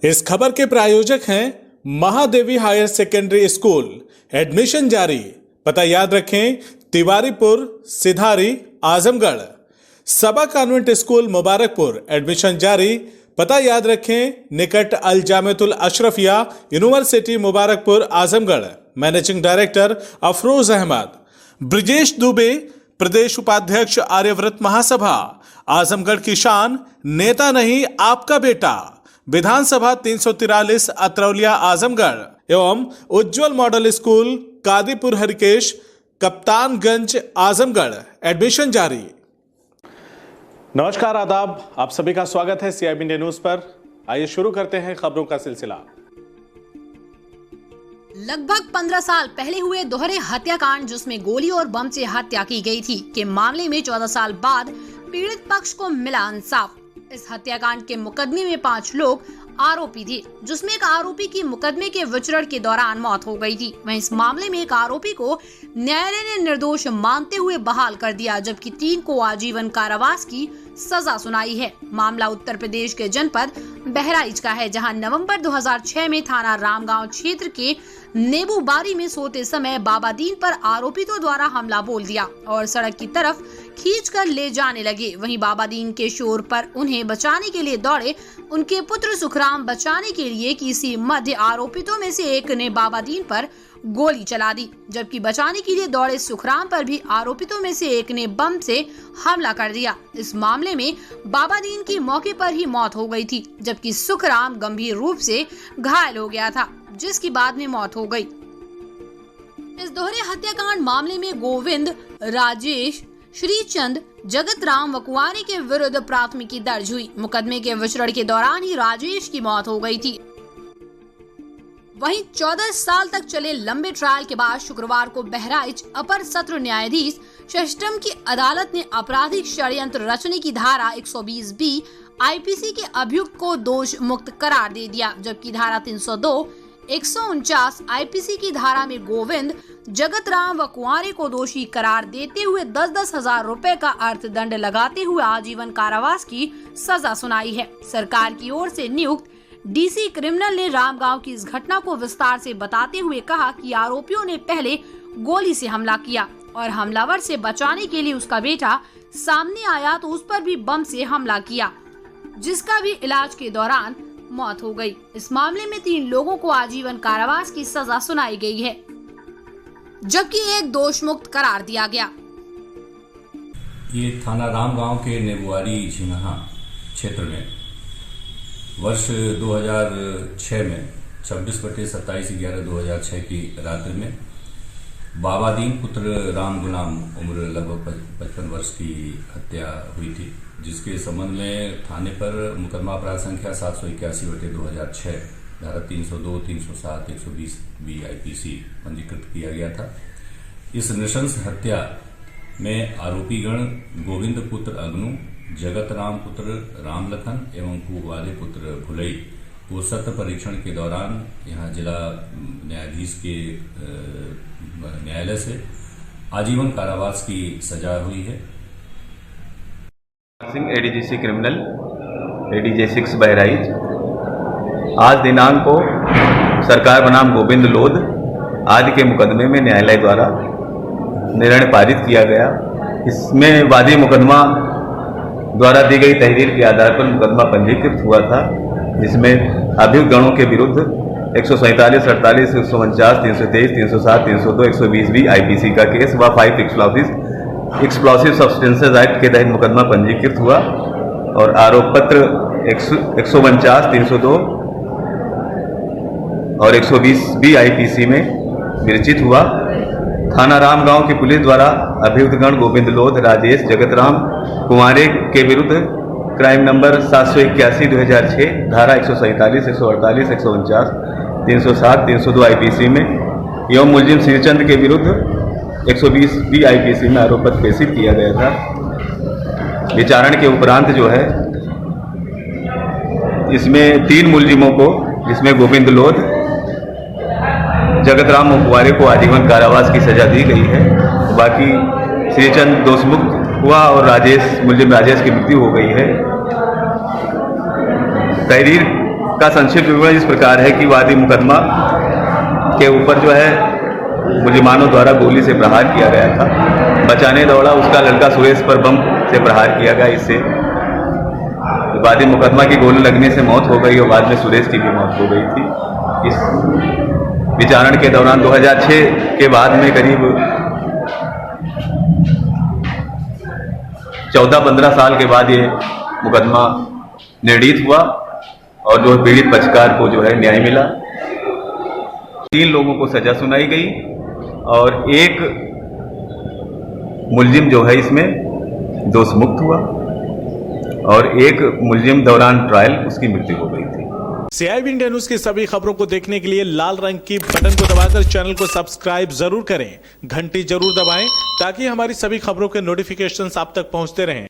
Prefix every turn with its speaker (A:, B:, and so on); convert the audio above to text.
A: इस खबर के प्रायोजक हैं Mahadevi higher secondary school. Admission जारी। पता याद रखें, Tiwaripur, Sidhari, Azamgarh. Saba convent school Mubarakpur. Admission जारी। पता याद रखें, निकट Al Jamiatul Ashrafia university Mubarakpur, Azamgarh. Managing director Afroz Ahmad. Brijesh Dubey, प्रदेश उपाध्यक्ष आर्यव्रत महासभा। आजमगढ़ की शान, नेता नहीं आपका बेटा। विधानसभा 343 अत्रौलिया, आजमगढ़। एवं Ujjwal model school, Kadipur, Harikesh, Kaptanganj, Azamgarh. Admission जारी। नमस्कार, आदाब। आप सभी का स्वागत है CIB इंडिया न्यूज पर। आइए शुरू करते हैं खबरों का सिलसिला।
B: लगभग 15 साल पहले हुए दोहरे हत्याकांड, जिसमें गोली और बम से हत्या की गई थी, के मामले में 14 साल बाद पीड़ित पक्ष को मिला इंसाफ। इस हत्याकांड के मुकदमे में 5 लोग आरोपी थे, जिसमें एक आरोपी की मुकदमे के विचरण के दौरान मौत हो गई थी। वहीं इस मामले में एक आरोपी को न्यायालय ने निर्दोष मानते हुए बहाल कर दिया, जबकि 3 को आजीवन कारावास की सजा सुनाई है। मामला उत्तर प्रदेश के जनपद बहराइच का है, जहां नवंबर 2006 में थाना रामगांव क्षेत्र के नेबूबारी में सोते समय बाबादीन पर आरोपितों द्वारा हमला बोल दिया और सड़क की तरफ खींचकर ले जाने लगे। वहीं बाबादीन के शोर पर उन्हें बचाने के लिए दौड़े उनके पुत्र सुखराम बचाने के लिए किसी मध्य आरोपितों में से एक ने बाबादीन पर गोली चला दी, जबकि बचाने के लिए दौड़े सुखराम पर भी आरोपितों में से एक ने बम से हमला कर दिया। इस मामले में बाबादीन की मौके पर ही मौत हो गई थी, जबकि सुखराम गंभीर रूप से घायल हो गया था, जिसकी बाद में मौत हो गई। इस दोहरे हत्याकांड मामले में गोविंद, राजेश, श्रीचंद, जगत राम व कुंवारे के विरुद्ध प्राथमिकी दर्ज हुई। मुकदमे के विचरण के दौरान ही राजेश की मौत हो गई थी। वहीं 14 साल तक चले लंबे ट्रायल के बाद शुक्रवार को बहराइच अपर सत्र न्यायाधीश शष्टम की अदालत ने आपराधिक षड्यंत्र रचने की धारा 120B IPC के अभियुक्त को दोष मुक्त करार दे दिया, जबकि धारा 302, 149 IPC की धारा में गोविंद, जगत राम व कुंवारे को दोषी करार देते हुए 10-10 हजार रुपए का अर्थदंड लगाते हुए आजीवन कारावास की सजा सुनाई है। सरकार की ओर से नियुक्त DC क्रिमिनल ने रामगांव की इस घटना को विस्तार से बताते हुए कहा कि आरोपियों ने पहले गोली से हमला किया और हमलावर से बचाने के लिए उसका बेटा सामने आया तो उस पर भी बम से हमला किया, जिसका भी इलाज के दौरान मौत हो गई। इस मामले में 3 लोगों को आजीवन कारावास की सजा सुनाई गई है, जबकि एक दोष मुक्त करार दिया गया।
C: ये थाना रामगांव के नेबुआरी झिंगहा क्षेत्र में वर्ष 2006 में 26/27/11/2006 की रात्रि में बाबादीन पुत्र राम गुलाम उम्र लगभग 55 वर्ष की हत्या हुई थी, जिसके संबंध में थाने पर मुकदमा अपराध संख्या 781/2006 धारा 302, 307, 120B IPC पंजीकृत किया गया था। इस नृशंस हत्या में आरोपीगण गोविंद पुत्र अग्नु, जगत राम पुत्र रामलखन एवं कुंवारे पुत्र भुलई को सत्र परीक्षण के दौरान यहाँ जिला न्यायाधीश के न्यायालय से आजीवन कारावास की सजा हुई है।
D: Singh ADGC criminal ADJ 6 Bahraich. आज दिनांक को सरकार बनाम गोविंद लोध आदि के मुकदमे में न्यायालय द्वारा निर्णय पारित किया गया। इसमें वादी मुकदमा द्वारा दी गई तहरीर के आधार पर मुकदमा पंजीकृत हुआ था, जिसमें अभियुक्त गणों के विरुद्ध 147, 48, 149, 323, 307, 302, 120B IPC का केस व 5 एक्सप्लोसिव सब्सटेंसेज एक्ट के तहत मुकदमा पंजीकृत हुआ और आरोप पत्र 149, 302 और 120B IPC में विरचित हुआ। थाना रामगांव की पुलिस द्वारा अभियुक्तगण गोविंद लोध, राजेश, जगत राम, कुंवारे के विरुद्ध क्राइम नंबर 781/2006 धारा 147, 148, 149, 307, 302 IPC में एवं मुलजिम श्रीचंद के विरुद्ध 120B IPC में आरोप पत्र प्रेषित किया गया था। विचारण के उपरांत जो है इसमें 3 मुलजिमों को, जिसमें गोविंद लोध, जगत राम और कुंवारे को आजीवन कारावास की सजा दी गई है। बाकी श्रीचंद दोष मुक्त हुआ और मुलजिम राजेश की मृत्यु हो गई है। तहरीर का संक्षिप्त विवरण इस प्रकार है कि वादी मुकदमा के ऊपर जो है मुजरिमानों द्वारा गोली से प्रहार किया गया था। बचाने दौड़ा उसका लड़का सुरेश पर बम से प्रहार किया गया। इससे वादी मुकदमा की गोली लगने से मौत हो गई और बाद में सुरेश की भी मौत हो गई थी। इस विचारण के दौरान 2006 के बाद में करीब 14-15 साल के बाद ये मुकदमा निर्णीत हुआ और जो पीड़ित पक्षकार को जो है न्याय मिला। 3 लोगों को सजा सुनाई गई और एक मुलजिम जो है इसमें दोष मुक्त हुआ और एक मुलजिम दौरान ट्रायल उसकी मृत्यु हो गई थी।
A: CIB इंडिया न्यूज की सभी खबरों को देखने के लिए लाल रंग की बटन को दबाकर चैनल को सब्सक्राइब जरूर करें, घंटी जरूर दबाएं ताकि हमारी सभी खबरों के नोटिफिकेशंस आप तक पहुंचते रहें।